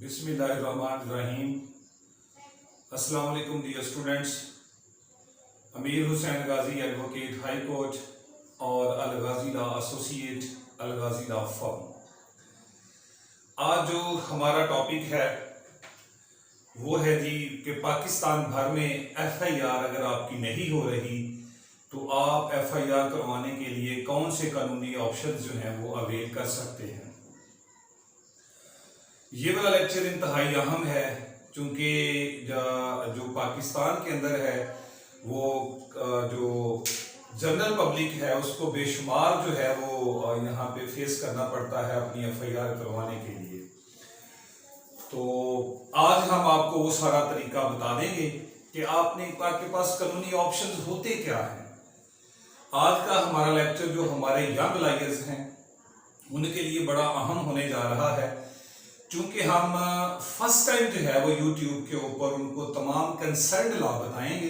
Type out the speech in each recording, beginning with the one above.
बिस्मिल्लाहिर्रहमानिर्रहीम। अस्सलाम वालेकुम डियर स्टूडेंट्स। अमीर हुसैन गाजी एडवोकेट हाई कोर्ट और अल गाजी लॉ एसोसिएट, अल गाजी लॉ फर्म। आज जो हमारा टॉपिक है वो है जी कि पाकिस्तान भर में FIR अगर आपकी नहीं हो रही तो आप FIR करवाने के लिए कौन से कानूनी ऑप्शन जो हैं वो अवेल कर सकते हैं। ये वाला लेक्चर इंतहाई अहम है क्योंकि जो पाकिस्तान के अंदर है वो जो जनरल पब्लिक है उसको बेशुमार जो है वो यहाँ पे फेस करना पड़ता है अपनी FIR करवाने के लिए। तो आज हम आपको वो सारा तरीका बता देंगे कि आपके पास कानूनी ऑप्शंस होते क्या हैं। आज का हमारा लेक्चर जो हमारे यंग लायर्स हैं उनके लिए बड़ा अहम होने जा रहा है क्योंकि हम फर्स्ट टाइम जो है वो YouTube के ऊपर उनको तमाम कंसर्न लॉ बताएंगे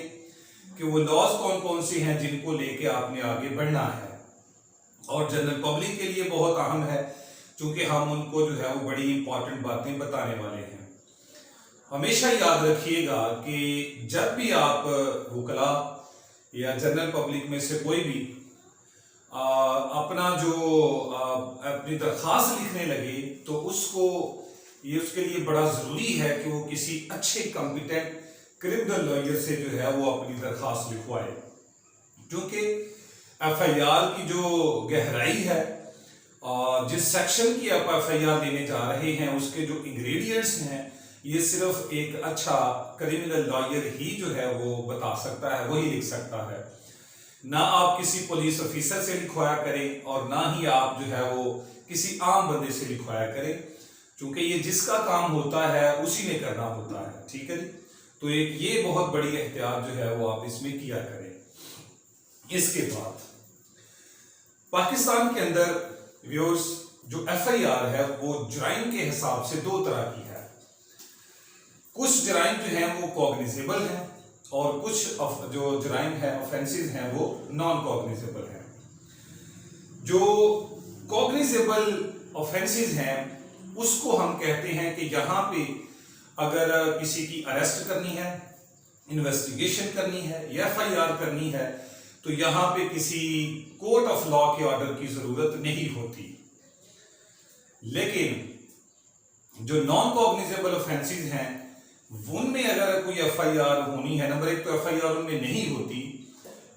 कि वो लॉज कौन कौन से हैं जिनको लेके आपने आगे बढ़ना है। और जनरल पब्लिक के लिए बहुत अहम है क्योंकि हम उनको जो है वो बड़ी इंपॉर्टेंट बातें बताने वाले हैं। हमेशा याद रखिएगा कि जब भी आप वकला या जनरल पब्लिक में से कोई भी अपना जो अपनी दरख्वास्त लिखने लगे तो उसके लिए बड़ा ज़रूरी है कि वो किसी अच्छे कॉम्पिटेंट क्रिमिनल लॉयर से जो है वो अपनी दरख्वास्त लिखवाए, क्योंकि FIR की जो गहराई है और जिस सेक्शन की आप FIR देने जा रहे हैं उसके जो इंग्रेडिएंट्स हैं ये सिर्फ एक अच्छा क्रिमिनल लॉयर ही जो है वो बता सकता है, वही लिख सकता है। ना आप किसी पुलिस ऑफिसर से लिखवाया करें और ना ही आप जो है वो किसी आम बंदे से लिखवाया करें, क्योंकि ये जिसका काम होता है उसी ने करना होता है। ठीक है जी। तो एक ये बहुत बड़ी एहतियात जो है वो आप इसमें किया करें। इसके बाद पाकिस्तान के अंदर व्यूअर्स जो FIR है वो जराइम के हिसाब से दो तरह की है। कुछ जराइम जो है वो कॉग्निजेबल है और कुछ जो जराइम है ऑफेंसेस हैं वो नॉन कॉग्निजेबल है। जो कॉग्निजेबल ऑफेंसेस हैं उसको हम कहते हैं कि यहाँ पे अगर किसी की अरेस्ट करनी है, इन्वेस्टिगेशन करनी है या FIR करनी है तो यहाँ पे किसी कोर्ट ऑफ लॉ के ऑर्डर की जरूरत नहीं होती। लेकिन जो नॉन कॉग्निजेबल ऑफेंसेस हैं उनमें अगर कोई FIR होनी है, नंबर एक तो FIR उनमें नहीं होती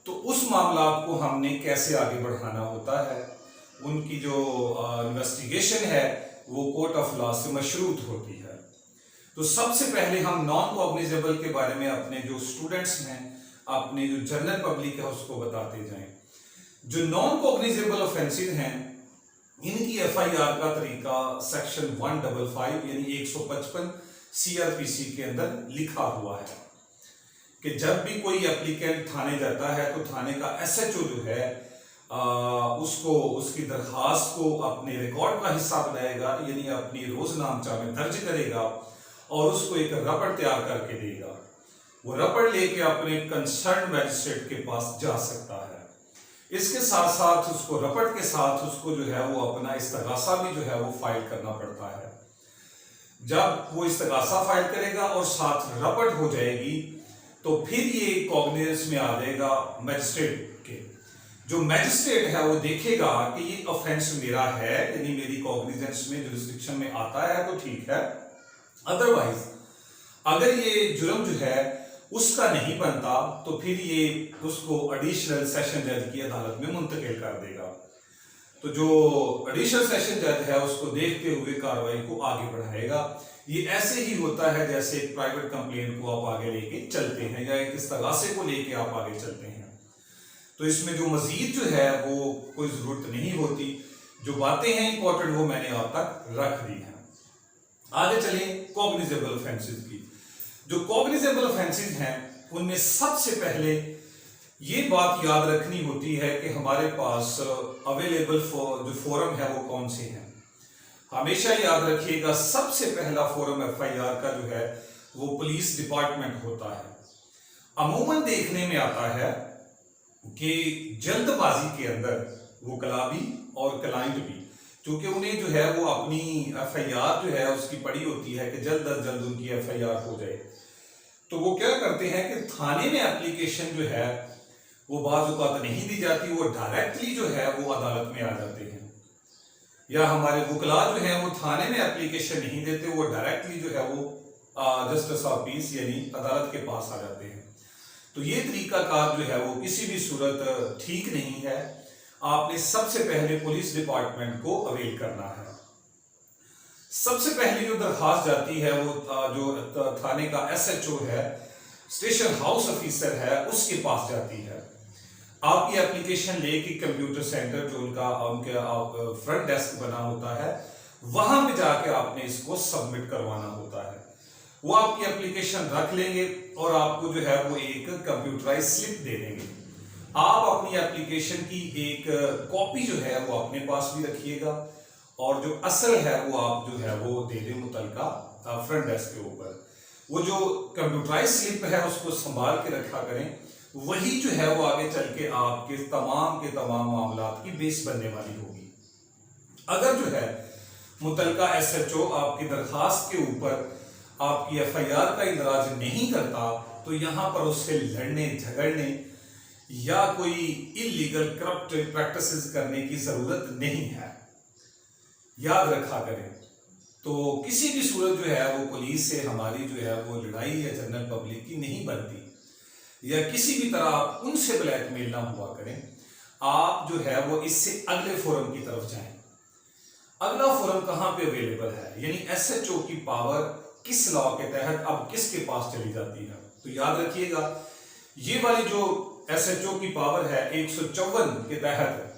तो उस मामला को हमने कैसे आगे बढ़ाना होता है। उनकी जो इन्वेस्टिगेशन है वो कोर्ट ऑफ लॉ से मशरूत होती है। तो सबसे पहले हम नॉन कॉग्निजेबल के बारे में अपने जो स्टूडेंट्स हैं, अपने जो जनरल पब्लिक है उसको बताते जाएं। जो नॉन कॉग्निजेबल ऑफेंसेस हैं इनकी FIR का तरीका सेक्शन 155 यानी 155 CRPC के अंदर लिखा हुआ है कि जब भी कोई एप्लीकेंट थाने जाता है तो थाने का SHO जो है उसको उसकी दरखास्त को अपने रिकॉर्ड का हिस्सा बनाएगा, यानी अपनी रोजनामचा में दर्ज करेगा और उसको एक रपड़ तैयार करके देगा। वो रपड़ लेके अपने कंसर्न मैजिस्ट्रेट के पास जा सकता है। इसके साथ साथ उसको रपड़ के साथ उसको जो है वो अपना इस्तगासा भी जो है वो फाइल करना पड़ता है। जब वो इस्तगासा फाइल करेगा और साथ रपड़ हो जाएगी तो फिर ये कॉग्निजेंस में आ जाएगा मैजिस्ट्रेट के। जो मैजिस्ट्रेट है वो देखेगा कि ये ऑफेंस मेरा है, यानी मेरी कॉग्निजेंस में जुरिस्डिक्शन में आता है तो ठीक है, अदरवाइज अगर ये जुर्म जो है उसका नहीं बनता तो फिर ये उसको एडिशनल सेशन जज की अदालत में मुंतकिल कर देगा। तो जो एडिशनल सेशन जज है उसको देखते हुए कार्रवाई को आगे बढ़ाएगा। ये ऐसे ही होता है जैसे एक प्राइवेट कंप्लेंट को आप आगे लेके चलते हैं या एक इस्तगासे को लेके आप आगे चलते हैं। तो इसमें जो मजीद जो है वो कोई जरूरत नहीं होती। जो बातें हैं इंपॉर्टेंट वो मैंने आप तक रख दी हैं। आगे चलें कॉग्निजेबल ऑफेंसेस की। जो कॉग्निजेबल ऑफेंसेस हैं उनमें सबसे पहले ये बात याद रखनी होती है कि हमारे पास अवेलेबल जो फोरम है वो कौन से हैं। हमेशा याद रखिएगा सबसे पहला फोरम FIR का जो है वो पुलिस डिपार्टमेंट होता है। अमूमन देखने में आता है कि जल्दबाजी के अंदर वकला भी और क्लाइंट भी क्योंकि उन्हें जो है वो अपनी एफआईआर जो है उसकी पड़ी होती है कि जल्द अज जल्द उनकी एफआईआर हो जाए। तो वो क्या करते हैं कि थाने में एप्लीकेशन जो है वो बाज़ औक़ात नहीं दी जाती, वो डायरेक्टली जो है वो अदालत में आ जाते हैं, या हमारे वकला जो है वो थाने में एप्लीकेशन नहीं देते, वो डायरेक्टली जो है वो जस्टिस ऑफ पीस यानी अदालत के पास आ जाते हैं। तो ये तरीकाकार जो है वो किसी भी सूरत ठीक नहीं है। आपने सबसे पहले पुलिस डिपार्टमेंट को अवेल करना है। सबसे पहली जो दरखास्त जाती है वो जो थाने का एसएचओ है, स्टेशन हाउस ऑफिसर है, उसके पास जाती है। आपकी एप्लीकेशन लेके कंप्यूटर सेंटर जो उनके फ्रंट डेस्क बना होता है वहां पे जाके आपने इसको सबमिट करवाना होता है। वो आपकी एप्लीकेशन रख लेंगे और आपको जो है वो एक कंप्यूटराइज स्लिप दे देंगे। आप अपनी एप्लीकेशन की एक कॉपी जो है वो अपने पास भी रखिएगा और जो असल है वो आप जो है वो दे दें मुतलका फ्रंट डेस्क के ऊपर। वो जो कंप्यूटराइज स्लिप है उसको संभाल के रखा करें, वही जो है वो आगे चल के आपके तमाम मामला की बेस बनने वाली होगी। अगर जो है मुतलका एसएचओ आपकी दरखास्त के ऊपर आपकी एफआईआर का इंदराज नहीं करता तो यहां पर उससे लड़ने झगड़ने या कोई इलीगल करप्ट प्रैक्टिसेस करने की जरूरत नहीं है, याद रखा करें। तो किसी भी सूरत जो है वो पुलिस से हमारी जो है वो लड़ाई या जनरल पब्लिक की नहीं बनती, या किसी भी तरह आप उनसे ब्लैकमेल ना हुआ करें। आप जो है वो इससे अगले फोरम की तरफ जाएं। अगला फोरम कहां पे अवेलेबल है, यानी एसएचओ की पावर किस लॉ के तहत अब किसके पास चली जाती है। तो याद रखिएगा ये वाली जो एसएचओ की पावर है 154 के तहत,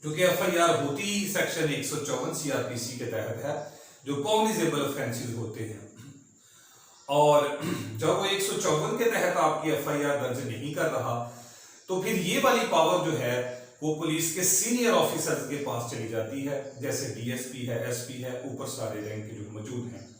क्योंकि एफआईआर होती ही सेक्शन 154 सीआरपीसी के तहत है जो कॉग्निजेबल ऑफेंसेस होते हैं। और जब वो 154 के तहत आपकी एफआईआर दर्ज नहीं कर रहा तो फिर ये वाली पावर जो है वो पुलिस के सीनियर ऑफिसर्स के पास चली जाती है, जैसे डीएसपी है, एसपी है, ऊपर सारे रैंक के जो मौजूद हैं।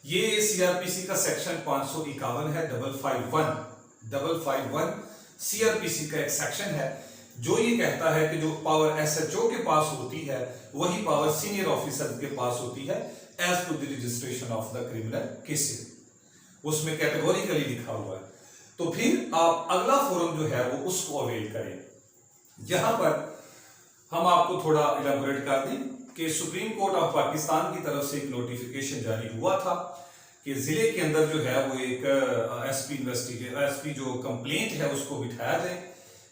ये सीआरपीसी का सेक्शन 551 है, 551 सीआरपीसी का एक सेक्शन है जो ये कहता है कि जो पावर एसएचओ के पास होती है वही पावर सीनियर ऑफिसर के पास होती है as to the registration of the criminal cases, उसमें कैटेगोरिकली लिखा हुआ है। तो फिर आप अगला फोरम जो है वो उसको अवेल करें। यहां पर हम आपको थोड़ा इलाबोरेट कर दें कि सुप्रीम कोर्ट ऑफ पाकिस्तान की तरफ से एक नोटिफिकेशन जारी हुआ था कि जिले के अंदर जो है वो एक एसपी जो कंप्लेंट है उसको बिठाया जाए,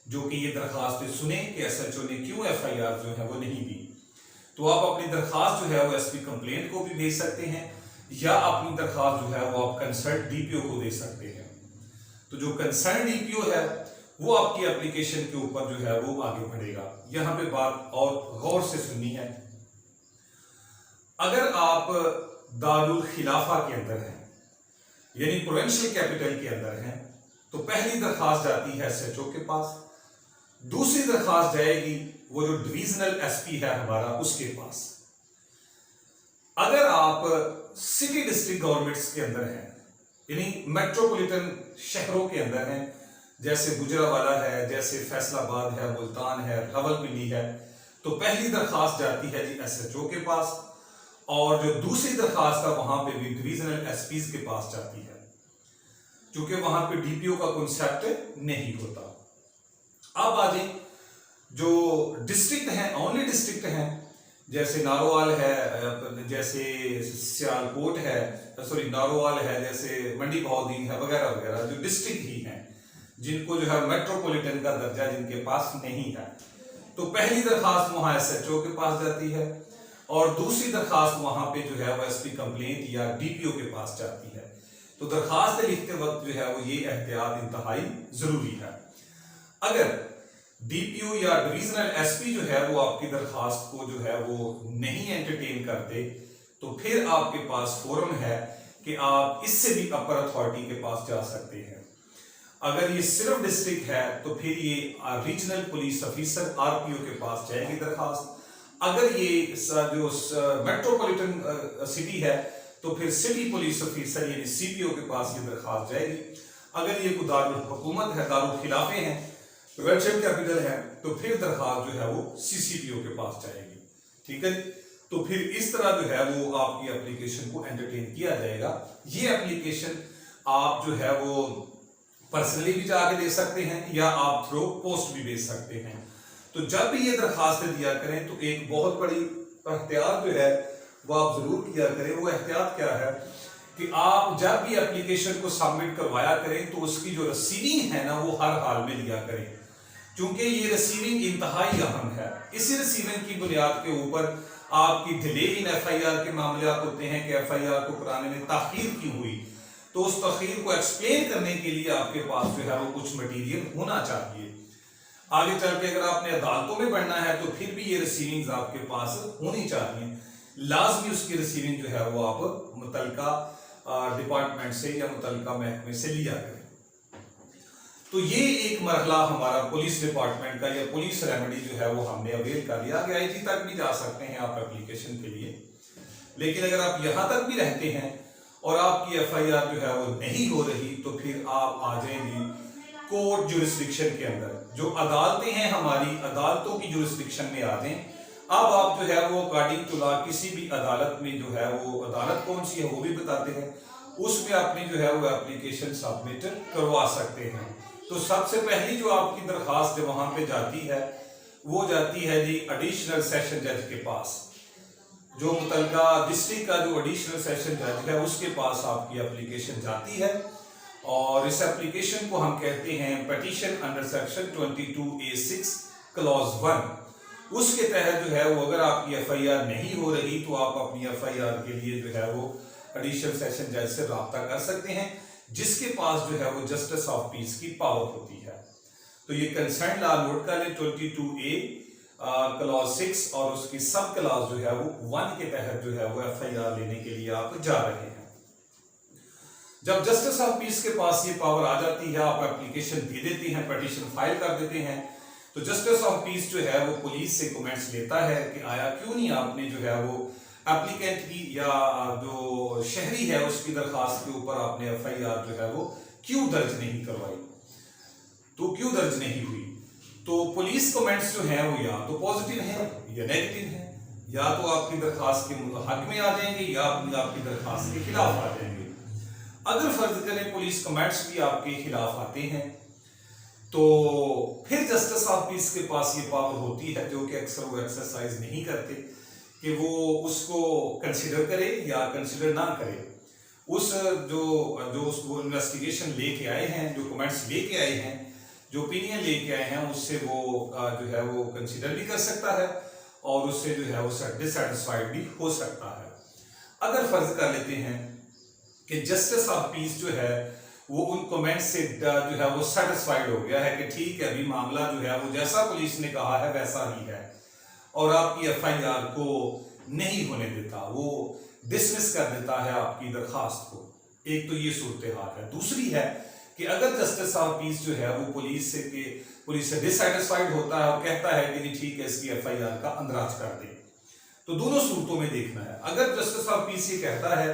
जो कि ये दरखास्त सुने कि एसएचओ ने क्यों एफआईआर जो है वो नहीं दी। तो आप अपनी दरखास्त जो है वो एसपी कंप्लेंट को भी भेज सकते हैं या अपनी दरखास्त जो है वो आप कंसर्न डीपीओ को दे सकते हैं। तो जो कंसर्न डीपीओ है वो आपकी एप्लीकेशन के ऊपर जो है वो आगे बढ़ेगा। यहां पे बात और गौर से सुननी है। अगर आप दारुल खिलाफा के अंदर हैं यानी प्रोविंशियल कैपिटल के अंदर हैं तो पहली दरखास्त जाती है एसएचओ के पास, दूसरी दरखास्त जाएगी वो जो डिविजनल एसपी है हमारा उसके पास। अगर आप सिटी डिस्ट्रिक्ट गवर्नमेंट्स के अंदर हैं यानी मेट्रोपॉलिटन शहरों के अंदर हैं, जैसे गुजरावाला है, जैसे फैसलाबाद है, मुल्तान है, रावलपिंडी है, तो पहली दरखास्त जाती है जी एसएचओ के पास और जो दूसरी दरखास्त है वहां पे भी डिविजनल एसपीज के पास जाती है, क्योंकि वहां पे डीपीओ का कॉन्सेप्ट नहीं होता। अब आ जाए जो डिस्ट्रिक्ट हैं, ओनली डिस्ट्रिक्ट हैं, जैसे नारोवाल है, जैसे सियालकोट है, सॉरी नारोवाल है, जैसे मंडी बहाउद्दीन है, वगैरह वगैरह, जो डिस्ट्रिक्ट ही हैं जिनको जो है मेट्रोपॉलिटन का दर्जा जिनके पास नहीं है, तो पहली दरखास्त वहां एसएचओ के पास जाती है और दूसरी दरखास्त वहां पे जो है वो एसपी कंप्लेंट या डीपीओ के पास जाती है। तो दरखास्त लिखते वक्त जो है वो ये एहतियात इंतहाई जरूरी है। अगर डीपीओ या डिविजनल एसपी जो है वो आपकी दरखास्त को जो है वो नहीं एंटरटेन करते तो फिर आपके पास फोरम है कि आप इससे भी अपर अथॉरिटी के पास जा सकते हैं। अगर ये सिर्फ डिस्ट्रिक्ट है तो फिर ये रीजनल पुलिस ऑफिसर आरपीओ के पास जाएगी दरखास्त। अगर ये जो मेट्रोपॉलिटन सिटी है तो फिर सिटी पुलिस ऑफिसर यानी सीपीओ के पास ये दरखास्त जाएगी। अगर ये कोई दारुल हुकूमत है, दारुल खिलाफे हैं, प्रोविंशियल कैपिटल है, तो फिर दरखास्त जो है वो सीसीपीओ के पास जाएगी। ठीक है। तो फिर इस तरह जो है वो आपकी एप्लीकेशन को एंटरटेन किया जाएगा। ये एप्लीकेशन आप जो है वो पर्सनली भी जाके दे सकते हैं या आप थ्रू पोस्ट भी भेज सकते हैं। तो जब भी ये दरखास्तें दिया करें तो एक बहुत बड़ी एहतियात जो है वो आप जरूर किया करें। वो एहतियात क्या है कि आप जब भी एप्लीकेशन को सबमिट करवाया करें तो उसकी जो रिसीविंग है ना वो हर हाल में लिया करें, क्योंकि ये रिसीविंग इंतहाई अहम है। इसी रिसीविंग की बुनियाद के ऊपर आपकी डिले इन एफआईआर के मामले होते हैं कि एफआईआर को कराने में ताखीर क्यों हुई, तो उस ताखीर को एक्सप्लेन करने के लिए आपके पास जो है वो कुछ मटेरियल होना चाहिए। आगे चल के अगर आपने अदालतों में बढ़ना है तो फिर भी ये रिसीविंग आपके पास होनी चाहिए। लाजमी उसकी रिसीविंग जो है वो आप मुतलका डिपार्टमेंट से या मुतलका महकमे से लिया करें। तो ये एक मरहला हमारा पुलिस डिपार्टमेंट का या पुलिस रेमेडी जो है वो हमने अवेल कर लिया। आगे आईजी तक भी जा सकते हैं आप एप्लीकेशन के लिए, लेकिन अगर आप यहां तक भी रहते हैं और आपकी एफआईआर जो है वो नहीं हो रही तो फिर आप आ जाएंगे कोर्ट जुरिस्डिक्शन के अंदर। जो अदालतें हैं हमारी, अदालतों की जुरिस्डिक्शन में आ जाएं। अब आप जो है वो अकॉर्डिंग टू लॉ किसी भी अदालत में जो है वो अदालत कौन सी है वो भी बताते हैं, उसमें अपनी जो है वो एप्लीकेशन सबमिट करवा सकते हैं। तो सबसे पहली जो आपकी दरखास्त वहां पे जाती है वो जाती है जी एडिशनल सेशन जज के पास। जो मुतलका डिस्ट्रिक्ट का जो एडिशनल सेशन जज है उसके पास आपकी एप्लीकेशन जाती है और इस एप्लीकेशन को हम कहते हैं petition under section 22A6 clause 1। उसके तहत जो है वो अगर आपकी एफआईआर नहीं हो रही तो आप अपनी एफआईआर के लिए जो है वो एडिशनल सेशन जज से राब्ता कर सकते हैं, जिसके पास जो है वो जस्टिस ऑफ पीस की पावर होती है। तो ये कंसर्न लॉ नोट कर लें 22A क्लॉज 6 और उसकी सब क्लॉज जो है वो 1 के तहत जो है वो एफआईआर लेने के लिए आप जा रहे हैं। जब जस्टिस ऑफ पीस के पास ये पावर आ जाती है, आप एप्लीकेशन दे देते हैं, पिटीशन फाइल कर देते हैं, तो जस्टिस ऑफ पीस जो है वो पुलिस से कमेंट्स लेता है कि आया क्यों नहीं आपने जो है वो एप्लीकेंट की या जो शहरी है उसकी दरखास्त के ऊपर आपने एफआईआर जो है वो क्यों दर्ज नहीं करवाई, तो क्यों दर्ज नहीं हुई। तो पुलिस कमेंट्स जो हैं वो या तो पॉजिटिव हैं या नेगेटिव हैं, या तो आपकी दरखास्त के हक में आ जाएंगे या आपकी दरखास्त के खिलाफ आ जाएंगे। अगर फर्ज करें पुलिस कमेंट्स भी आपके खिलाफ आते हैं तो फिर जस्टिस ऑफ पीस के पास ये पावर होती है, जो कि अक्सर वो एक्सरसाइज नहीं करते, कि वो उसको कंसिडर करे या कंसिडर ना करे। उस जो उसको इन्वेस्टिगेशन लेके आए हैं, जो कमेंट्स लेके आए हैं, जो ओपिनियन लेके आए हैं, उससे वो जो है वो कंसिडर भी कर सकता है और उससे जो है वो डिससेटिस्फाइड भी हो सकता है। अगर फर्ज कर लेते हैं कि जस्टिस ऑफ पीस जो है वो उन कमेंट्स से जो है वो सेटिस्फाइड हो गया है कि ठीक है अभी मामला जो है वो जैसा पुलिस ने कहा है वैसा ही है और आपकी एफआईआर को नहीं होने देता, वो डिसमिस कर देता है आपकी दरखास्त को। एक तो ये सूरत हाल है। दूसरी है कि अगर जस्टिस ऑफ पीस जो है वो पुलिस से डिससेटिस्फाइड होता है और कहता है कि ठीक है इसकी एफआईआर का अंदराज कर दे, तो दोनों सूरतों में देखना है। अगर जस्टिस ऑफ पीस ये कहता है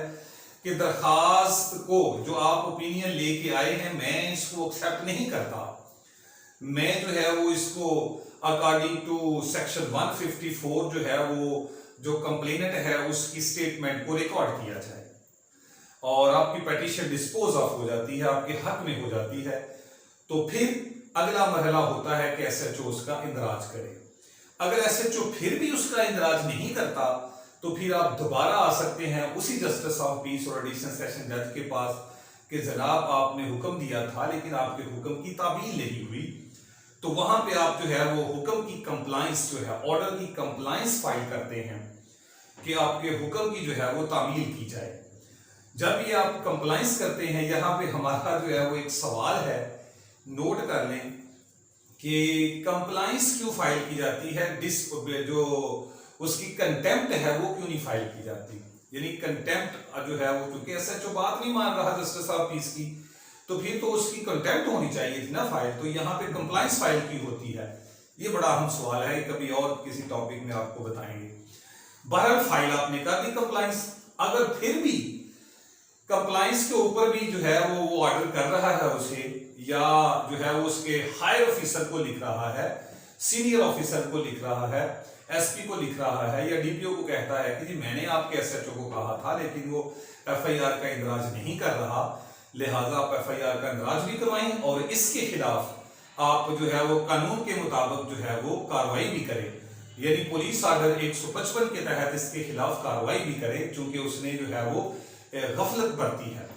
कि दरखास्त को जो आप ओपिनियन लेके आए हैं मैं इसको एक्सेप्ट नहीं करता, मैं जो है वो इसको अकॉर्डिंग टू सेक्शन 154 जो है वो जो कंप्लेनेंट है उसकी स्टेटमेंट को रिकॉर्ड किया जाए और आपकी पिटीशन डिस्पोज ऑफ हो जाती है, आपके हक में हो जाती है, तो फिर अगला मरहला होता है कि एसएचओ उसका इंदराज करे। अगर एसएचओ फिर भी उसका इंदराज नहीं करता तो फिर आप दोबारा आ सकते हैं उसी जस्टिस ऑफ पीस और एडिशनल सेशन जज के पास कि जनाब आपने हुक्म दिया था लेकिन आपके हुक्म की तामील नहीं हुई, तो वहां पे आप जो है वो हुक्म की कंप्लायंस जो है, ऑर्डर की कंप्लायंस फाइल करते हैं कि आपके हुक्म की जो है वो तामील की जाए। जब ये आप कंप्लायंस करते हैं, यहाँ पे हमारा जो है वो एक सवाल है, नोट कर लें कि कंप्लायंस क्यों फाइल की जाती है, जो उसकी कंटेम्प्ट है वो क्यों नहीं फाइल की जाती। यानी कंटेम्प्ट जो है वो क्योंकि एसएचओ बात नहीं मान रहा जस्टिस ऑफ पीस की, तो फिर तो उसकी कंटेम्प्ट होनी चाहिए थी ना फाइल, तो यहाँ पे कंप्लायंस फाइल की होती है। ये बड़ा अहम सवाल है, कभी और किसी टॉपिक में आपको बताएंगे। बहरहाल फाइल आपने कर दी कंप्लायंस, अगर फिर भी कंप्लायंस के ऊपर भी जो है वो ऑर्डर कर रहा है उसे, या जो है वो उसके हायर ऑफिसर को लिख रहा है, सीनियर ऑफिसर को लिख रहा है, एसपी को लिख रहा है या डीपीओ को कहता है कि जी मैंने आपके एसएचओ को कहा था लेकिन वो एफआईआर का इंदराज नहीं कर रहा, लिहाजा आप एफआईआर का इंदराज भी करवाएं और इसके खिलाफ आप जो है वो कानून के मुताबिक जो है वो कार्रवाई भी करें, यानी पुलिस आर्डर 155 के तहत इसके खिलाफ कार्रवाई भी करे क्योंकि उसने जो है वो गफलत बरती है।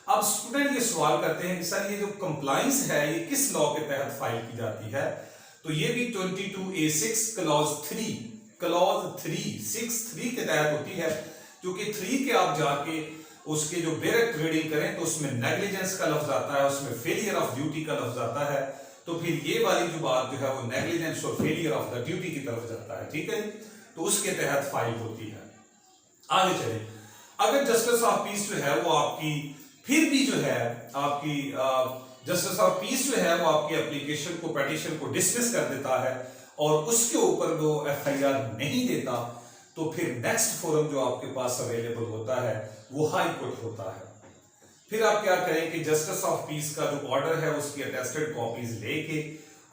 अब स्टूडेंट ये सवाल करते हैं कि सर ये जो कंप्लायंस है ये किस लॉ के तहत फाइल की जाती है, तो ये भी 22A6 क्लॉज 3 के तहत होती है, क्योंकि 3 के आप जाके उसके जो डायरेक्ट रीडिंग करें तो उसमें नेग्लिजेंस का लफ्ज आता है, उसमें फेलियर ऑफ ड्यूटी का लफ्ज आता है, तो फिर ये वाली जो बात जो है वो नेग्लिजेंस और फेलियर ऑफ द ड्यूटी की तरफ जाता है, ठीक है, तो उसके तहत फाइल होती है। आगे चले, अगर जस्टिस ऑफ पीस जो है वो आपकी फिर भी जो है आपकी जस्टिस ऑफ पीस जो है वो आपकी एप्लीकेशन को पिटीशन को डिसमिस कर देता है और उसके ऊपर वो एफआईआर नहीं देता, तो फिर नेक्स्ट फोरम जो आपके पास अवेलेबल होता है वो हाई कोर्ट होता है। फिर आप क्या करें कि जस्टिस ऑफ पीस का जो ऑर्डर है उसकी अटेस्टेड कॉपीज लेके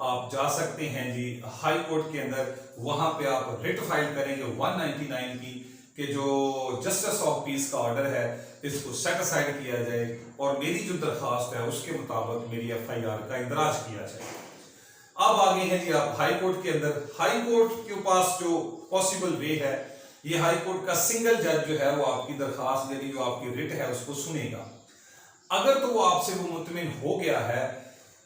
आप जा सकते हैं जी हाई कोर्ट के अंदर, वहां पे आप रिट फाइल करेंगे 199 की कि जो जस्टिस ऑफ पीस का ऑर्डर है इसको सेट असाइड किया जाए और मेरी जो दरखास्त है उसके मुताबिक मेरी एफआईआर का इंदराज किया जाए। अब आगे हैं जी आप हाई कोर्ट के अंदर, हाई कोर्ट के पास जो पॉसिबल वे है, ये हाई कोर्ट का सिंगल जज जो है वो आपकी दरखास्त यानी जो आपकी रिट है उसको सुनेगा। अगर तो वो आपसे वो मुतमिन हो गया है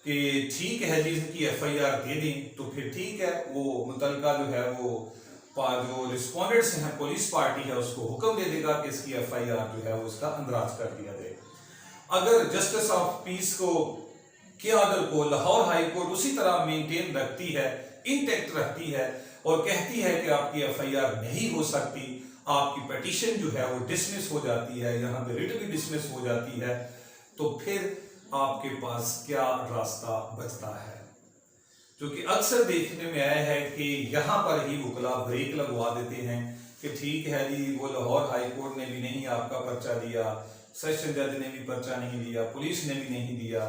कि ठीक है जी इसकी एफआईआर दे दें, तो फिर ठीक है, वो मुतलका जो है वो जो रिस्पोंडेंट्स हैं पुलिस पार्टी है उसको हुक्म दे देगा कि इसकी एफआईआर जो है वो उसका अंदराज कर दिया जाए। अगर जस्टिस ऑफ पीस को के ऑर्डर को लाहौर हाई कोर्ट उसी तरह मेंटेन रखती है, इंटैक्ट रखती है और कहती है कि आपकी एफआईआर नहीं हो सकती, आपकी पिटीशन जो है वो डिसमिस हो जाती है, यहाँ पे रिट भी डिसमिस हो जाती है, तो फिर आपके पास क्या रास्ता बचता है? क्योंकि अक्सर देखने में आया है कि यहाँ पर ही वकला ब्रेक लगवा देते हैं कि ठीक है जी वो लाहौर हाई कोर्ट ने भी नहीं आपका पर्चा दिया, सेशन जज ने भी पर्चा नहीं दिया, पुलिस ने भी नहीं दिया,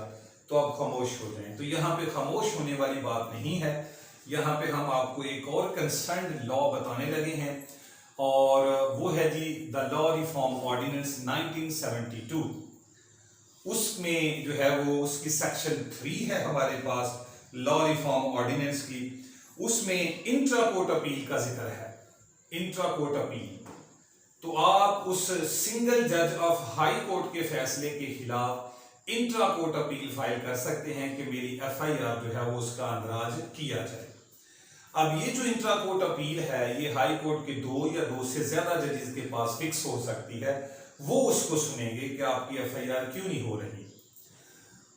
तो आप खामोश हो जाएं। तो यहाँ पे खामोश होने वाली बात नहीं है, यहाँ पे हम आपको एक और कंसर्न लॉ बताने लगे हैं और वो है जी द लॉ रिफॉर्म ऑर्डिनेंस 1972। उसमें जो है वो उसकी सेक्शन 3 है हमारे पास लॉ रिफॉर्म ऑर्डिनेंस की, उसमें इंट्रा कोर्ट अपील का जिक्र है। इंट्रा कोर्ट अपील, तो आप उस सिंगल जज ऑफ हाई कोर्ट के फैसले के खिलाफ इंट्रा कोर्ट अपील फाइल कर सकते हैं कि मेरी एफआईआर जो है वो उसका अंदराज किया जाए। अब ये जो इंट्रा कोर्ट अपील है ये हाई कोर्ट के 2 या 2 से ज्यादा जजेस के पास फिक्स हो सकती है, वो उसको सुनेंगे कि आपकी एफआईआर क्यों नहीं हो रही।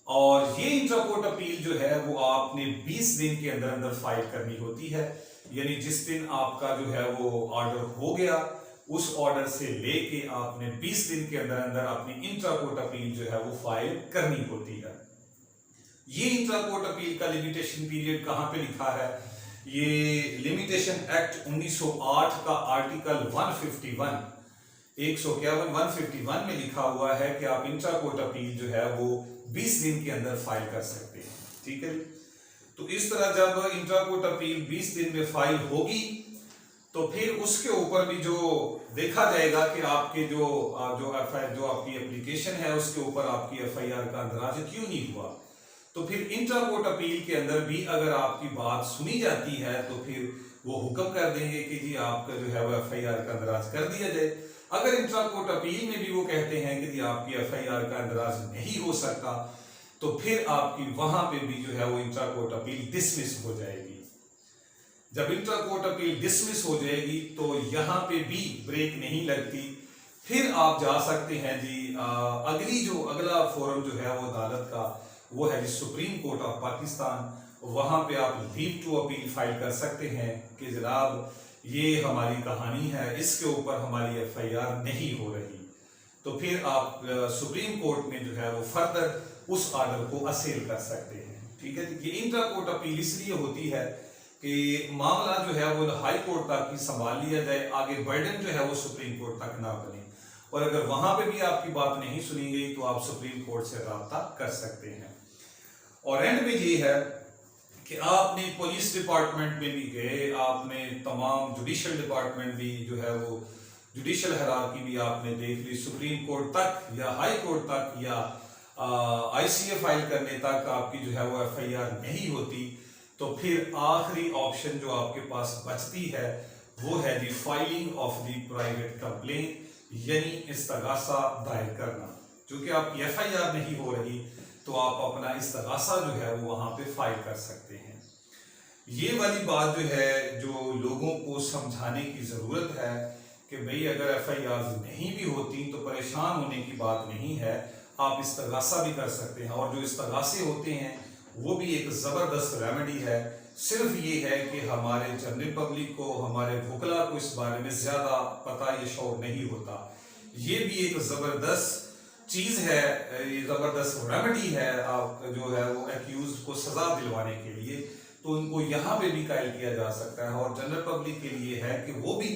और ये इंट्रा कोर्ट अपील जो है वो आपने 20 दिन के अंदर अंदर फाइल करनी होती है, यानी जिस दिन आपका जो है वो ऑर्डर हो गया उस ऑर्डर से लेके आपने 20 दिन के अंदर अंदर अपनी इंट्रा कोर्ट अपील जो है वो फाइल करनी होती है। ये इंट्रा कोर्ट अपील का लिमिटेशन पीरियड कहां पे लिखा है? ये लिमिटेशन एक्ट 1908 का आर्टिकल 151 में लिखा हुआ है कि आप इंट्रा कोर्ट अपील जो है वो 20 दिन के अंदर फाइल कर सकते हैं, ठीक है। तो इस तरह जब इंट्रा कोर्ट अपील 20 दिन में फाइल होगी तो फिर उसके ऊपर भी जो देखा जाएगा कि आपके जो आपकी एप्लीकेशन है उसके ऊपर आपकी एफआईआर का अंदराज क्यों नहीं हुआ। तो फिर इंट्रा कोर्ट अपील के अंदर भी अगर आपकी बात सुनी जाती है तो फिर वो हुक्म कर देंगे कि जी आपका जो है वो एफआईआर का अंदराज कर दिया जाए। अगर इंट्रा कोर्ट अपील में भी वो कहते हैं कि जी आपकी एफआईआर का अंदराज नहीं हो सकता, तो फिर आपकी वहां पे भी जो है वो इंट्रा कोर्ट अपील डिसमिस हो जाएगी। जब इंट्रा कोर्ट अपील डिसमिस हो जाएगी तो यहाँ पे भी ब्रेक नहीं लगती, फिर आप जा सकते हैं जी अगला फोरम जो है वो अदालत का वो है जी सुप्रीम कोर्ट ऑफ पाकिस्तान। वहां पे आप लीव टू अपील फाइल कर सकते हैं कि जनाब ये हमारी कहानी है, इसके ऊपर हमारी एफआईआर नहीं हो रही, तो फिर आप सुप्रीम कोर्ट में जो है वो फर्दर उस ऑर्डर को असेल कर सकते हैं, ठीक है। ये इंट्रा कोर्ट अपील इसलिए होती है कि मामला जो है वो हाई कोर्ट तक ही संभाल लिया जाए, आगे बर्डन जो है वो सुप्रीम कोर्ट तक ना बने, और अगर वहां पे भी आपकी बात नहीं सुनी गई तो आप सुप्रीम कोर्ट से राब्ता कर सकते हैं। और एंड में ये है कि आपने पुलिस डिपार्टमेंट में भी गए, आपने तमाम जुडिशल डिपार्टमेंट भी जो है वो जुडिशल हायरार्की भी आपने देख ली, सुप्रीम कोर्ट तक या हाई कोर्ट तक या आईसीए फाइल करने तक आपकी जो है वो एफआईआर नहीं होती, तो फिर आखिरी ऑप्शन जो आपके पास बचती है वो है the filing of the private complaint, यानी इस्तगासा दायर करना। जो कि आपकी एफआईआर नहीं हो रही तो आप अपना इस्तगासा जो है वो वहां पे फाइल कर सकते हैं। ये वाली बात जो है जो लोगों को समझाने की जरूरत है कि भाई अगर एफआईआर नहीं भी होती तो परेशान होने की बात नहीं है, आप इस्तगासा भी कर सकते हैं। और जो इस्तगासे होते हैं वो भी एक जबरदस्त रेमेडी है। सिर्फ ये है कि हमारे जनरल पब्लिक को, हमारे वकला को इस बारे में ज्यादा पता या शौर नहीं होता। ये भी एक जबरदस्त चीज है, ये जबरदस्त रेमेडी है आप जो है वो एक्यूज को सजा दिलवाने के लिए, तो उनको यहाँ पे भी कायल किया जा सकता है। और जनरल पब्लिक के लिए है कि वो भी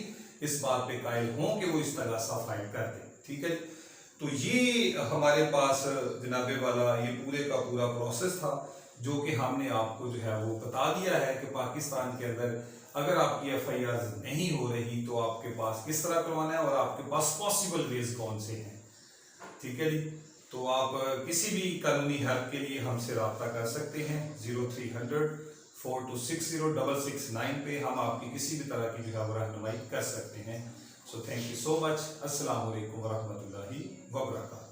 इस बात पे कायल हों कि वो इस्तगासा फाइल कर दें। ठीक है, तो ये हमारे पास जनाबे वाला ये पूरे का पूरा प्रोसेस था जो कि हमने आपको जो है वो बता दिया है कि पाकिस्तान के अंदर अगर आपकी एफआईआर नहीं हो रही तो आपके पास किस तरह करवाना है और आपके पास पॉसिबल वेज कौन से हैं। ठीक है जी, तो आप किसी भी कानूनी हेल्प के लिए हमसे रब्ता कर सकते हैं 0300 4260 669 पे। हम आपकी किसी भी तरह की जो है वो रहनुमाई कर सकते हैं। So thank you so much. अस्सलाम वालेकुम वरहमतुल्लाहि वबरकातुहू।